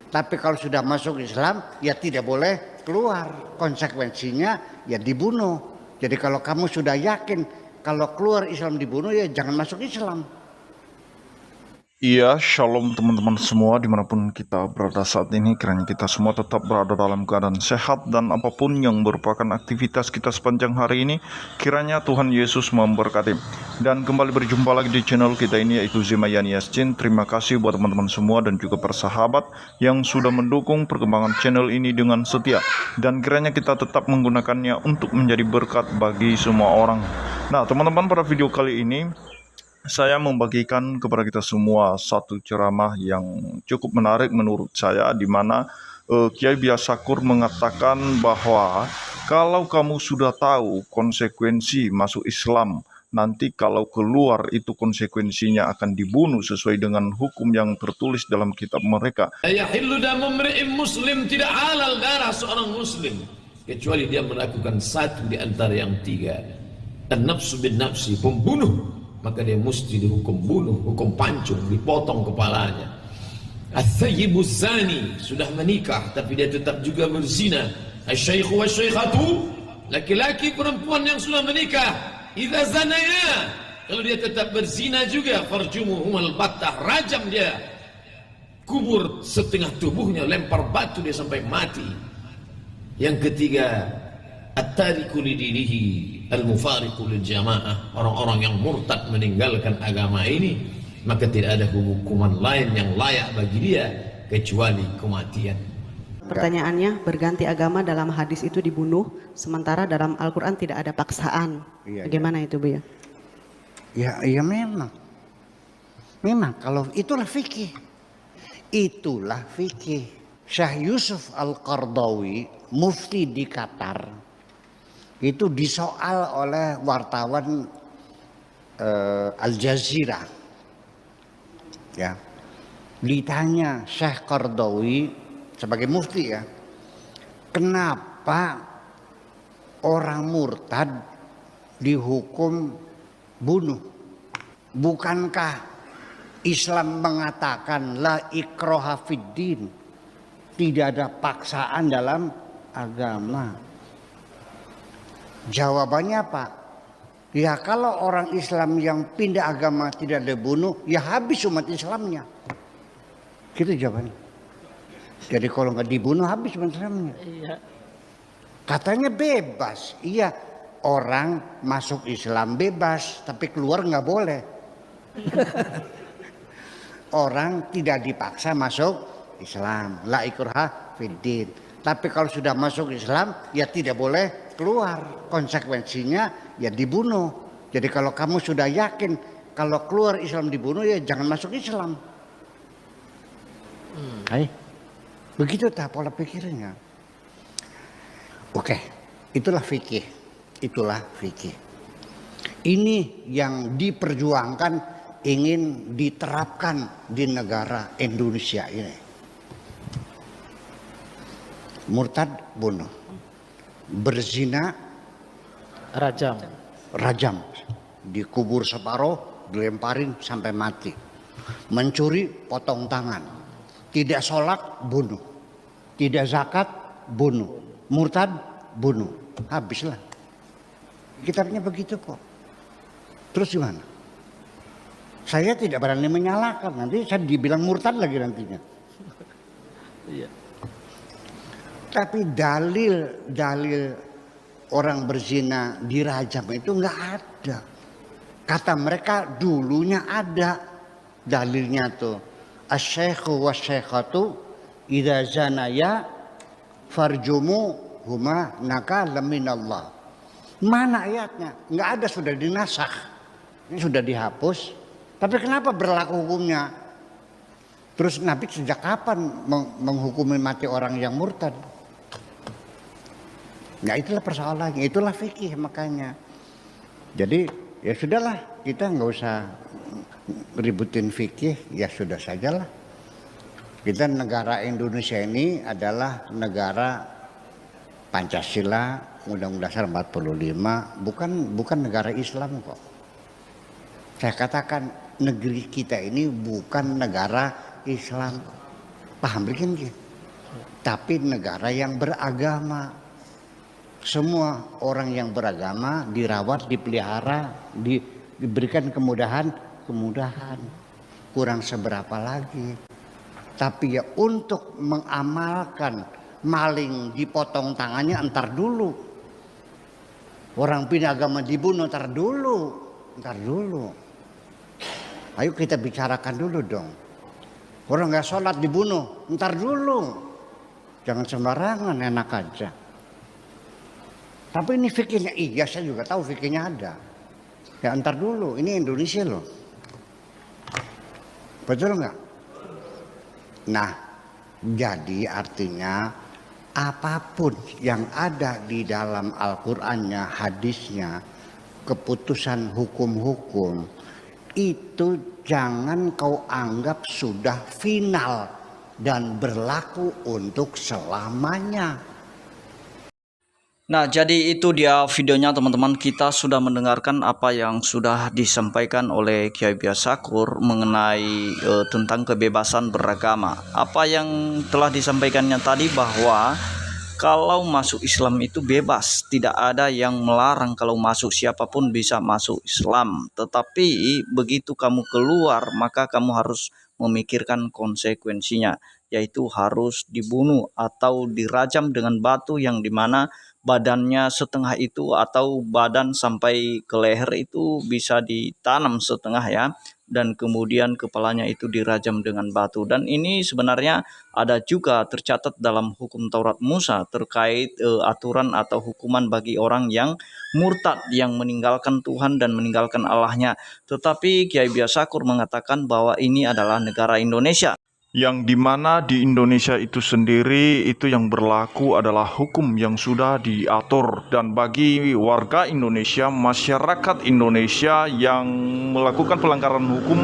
Tapi kalau sudah masuk Islam, ya tidak boleh keluar. Konsekuensinya ya dibunuh. Jadi kalau kamu sudah yakin kalau keluar Islam dibunuh, ya jangan masuk Islam. Iya, shalom teman-teman semua dimanapun kita berada saat ini. Kiranya kita semua tetap berada dalam keadaan sehat dan apapun yang merupakan aktivitas kita sepanjang hari ini, kiranya Tuhan Yesus memberkati. Dan kembali berjumpa lagi di channel kita ini, yaitu Zemayani Yassin. Terima kasih buat teman-teman semua dan juga persahabat yang sudah mendukung perkembangan channel ini dengan setia. Dan kiranya kita tetap menggunakannya untuk menjadi berkat bagi semua orang. Nah teman-teman, pada video kali ini saya membagikan kepada kita semua satu ceramah yang cukup menarik menurut saya, di mana Kiai Biasakur mengatakan bahwa kalau kamu sudah tahu konsekuensi masuk Islam, nanti kalau keluar itu konsekuensinya akan dibunuh sesuai dengan hukum yang tertulis dalam kitab mereka. Yahillu damu mri'in muslim, tidak halal darah seorang muslim kecuali dia melakukan satu di antara yang tiga. An-nafsu bin nafsi, pembunuh, maka dia mesti dihukum bunuh, hukum pancung, dipotong kepalanya. Al-thayyibu zani, sudah menikah tapi dia tetap juga berzina. Al-syaikhu wa syaikhatu, laki-laki perempuan yang sudah menikah, idza zanaya, kalau dia tetap berzina juga, farjumuhumal battah, rajam dia, kubur setengah tubuhnya, lempar batu dia sampai mati. Yang ketiga, at-tariku lidinihi al-mufariqu lil jamaah, orang-orang yang murtad meninggalkan agama ini, maka tidak ada hukuman lain yang layak bagi dia kecuali kematian. Pertanyaannya, berganti agama dalam hadis itu dibunuh, sementara dalam Al-Quran tidak ada paksaan. Bagaimana itu, Bu? Ya memang. Memang kalau itulah fikih. Itulah fikih. Syekh Yusuf Al-Qardawi, mufti di Qatar, itu disoal oleh wartawan Al Jazeera, ya, ditanya Syekh Qardawi sebagai mufti, ya, kenapa orang murtad dihukum bunuh? Bukankah Islam mengatakan la ikraha fiddin, tidak ada paksaan dalam agama? Jawabannya apa? Ya kalau orang Islam yang pindah agama tidak dibunuh, ya habis umat Islamnya. Gitu jawabannya. Jadi kalau nggak dibunuh habis umat Islamnya. Katanya bebas. Iya, orang masuk Islam bebas, tapi keluar nggak boleh. Orang tidak dipaksa masuk Islam. La ikraha fiddin. Tapi kalau sudah masuk Islam, ya tidak boleh keluar. Konsekuensinya ya dibunuh. Jadi kalau kamu sudah yakin kalau keluar Islam dibunuh, ya jangan masuk Islam. Begitu tak pola pikirnya. Oke, itulah fikih. Itulah fikih. Ini yang diperjuangkan, ingin diterapkan di negara Indonesia ini. Murtad bunuh, berzina rajam, dikubur separuh, dilemparin sampai mati, mencuri potong tangan, tidak sholat bunuh, tidak zakat bunuh, murtad bunuh, habislah. Kitabnya begitu kok. Terus gimana? Saya tidak berani menyalahkan, nanti saya dibilang murtad lagi nantinya. Tapi dalil orang berzina dirajam itu nggak ada. Kata mereka dulunya ada dalilnya tuh. Asy-syaikhu wasy-syaikhatu idza zanaya farjumu huma nakalam minallah. Mana ayatnya? Nggak ada, sudah dinasakh. Ini sudah dihapus. Tapi kenapa berlaku hukumnya? Terus Nabi sejak kapan menghukumi mati orang yang murtad? Nah itulah persoalannya, itulah fikih makanya. Jadi ya sudahlah, kita nggak usah ributin fikih, ya sudah sajalah. Kita negara Indonesia ini adalah negara Pancasila, Undang-Undang Dasar 45, bukan negara Islam kok. Saya katakan negeri kita ini bukan negara Islam. Paham begini? Tapi negara yang beragama, semua orang yang beragama dirawat, dipelihara, diberikan kemudahan, kurang seberapa lagi. Tapi ya untuk mengamalkan maling dipotong tangannya entar dulu. Orang pindah agama dibunuh entar dulu. Ayo kita bicarakan dulu dong. Orang nggak sholat dibunuh entar dulu. Jangan sembarangan, enak aja. Tapi ini fikirnya, iya saya juga tahu fikirnya ada. Ya entar dulu, ini Indonesia loh. Betul nggak? Nah, jadi artinya apapun yang ada di dalam Al-Qur'annya, hadisnya, keputusan hukum-hukum, itu jangan kau anggap sudah final dan berlaku untuk selamanya. Nah, jadi itu dia videonya teman-teman. Kita sudah mendengarkan apa yang sudah disampaikan oleh Kiai Biasakur mengenai tentang kebebasan beragama. Apa yang telah disampaikannya tadi bahwa kalau masuk Islam itu bebas, tidak ada yang melarang kalau masuk, siapapun bisa masuk Islam. Tetapi begitu kamu keluar, maka kamu harus memikirkan konsekuensinya, yaitu harus dibunuh atau dirajam dengan batu yang dimana badannya setengah itu atau badan sampai ke leher itu bisa ditanam setengah ya, dan kemudian kepalanya itu dirajam dengan batu. Dan ini sebenarnya ada juga tercatat dalam hukum Taurat Musa terkait aturan atau hukuman bagi orang yang murtad, yang meninggalkan Tuhan dan meninggalkan Allahnya. Tetapi Kiai Biasakur mengatakan bahwa ini adalah negara Indonesia, yang dimana di Indonesia itu sendiri itu yang berlaku adalah hukum yang sudah diatur, dan bagi warga Indonesia, masyarakat Indonesia yang melakukan pelanggaran hukum,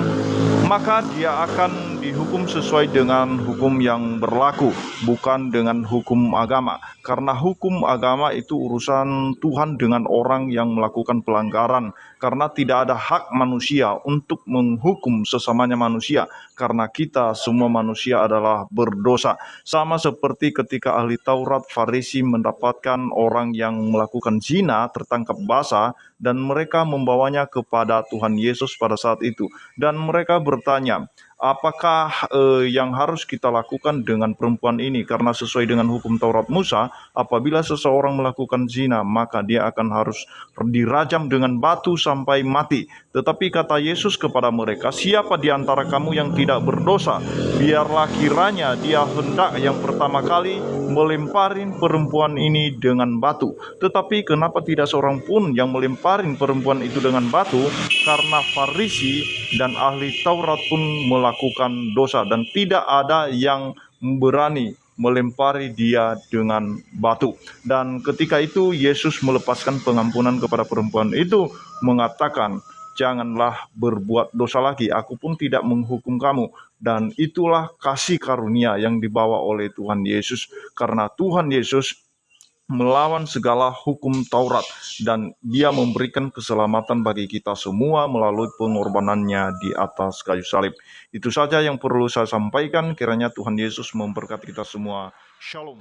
maka dia akan dihukum sesuai dengan hukum yang berlaku, bukan dengan hukum agama. Karena hukum agama itu urusan Tuhan dengan orang yang melakukan pelanggaran, karena tidak ada hak manusia untuk menghukum sesamanya manusia, karena kita semua manusia adalah berdosa. Sama seperti ketika ahli Taurat Farisi mendapatkan orang yang melakukan zina tertangkap basah, dan mereka membawanya kepada Tuhan Yesus pada saat itu, dan mereka bertanya, apakah yang harus kita lakukan dengan perempuan ini? Karena sesuai dengan hukum Taurat Musa, apabila seseorang melakukan zina, maka dia akan harus dirajam dengan batu sampai mati. Tetapi kata Yesus kepada mereka, siapa di antara kamu yang tidak berdosa, biarlah kiranya dia hendak yang pertama kali melemparin perempuan ini dengan batu. Tetapi kenapa tidak seorang pun yang melemparin perempuan itu dengan batu? Karena Farisi dan ahli Taurat pun melakukan dosa, dan tidak ada yang berani melempari dia dengan batu. Dan ketika itu Yesus melepaskan pengampunan kepada perempuan itu, mengatakan, janganlah berbuat dosa lagi, aku pun tidak menghukum kamu. Dan itulah kasih karunia yang dibawa oleh Tuhan Yesus, karena Tuhan Yesus melawan segala hukum Taurat, dan dia memberikan keselamatan bagi kita semua melalui pengorbanannya di atas kayu salib. Itu saja yang perlu saya sampaikan. Kiranya Tuhan Yesus memberkati kita semua. Shalom.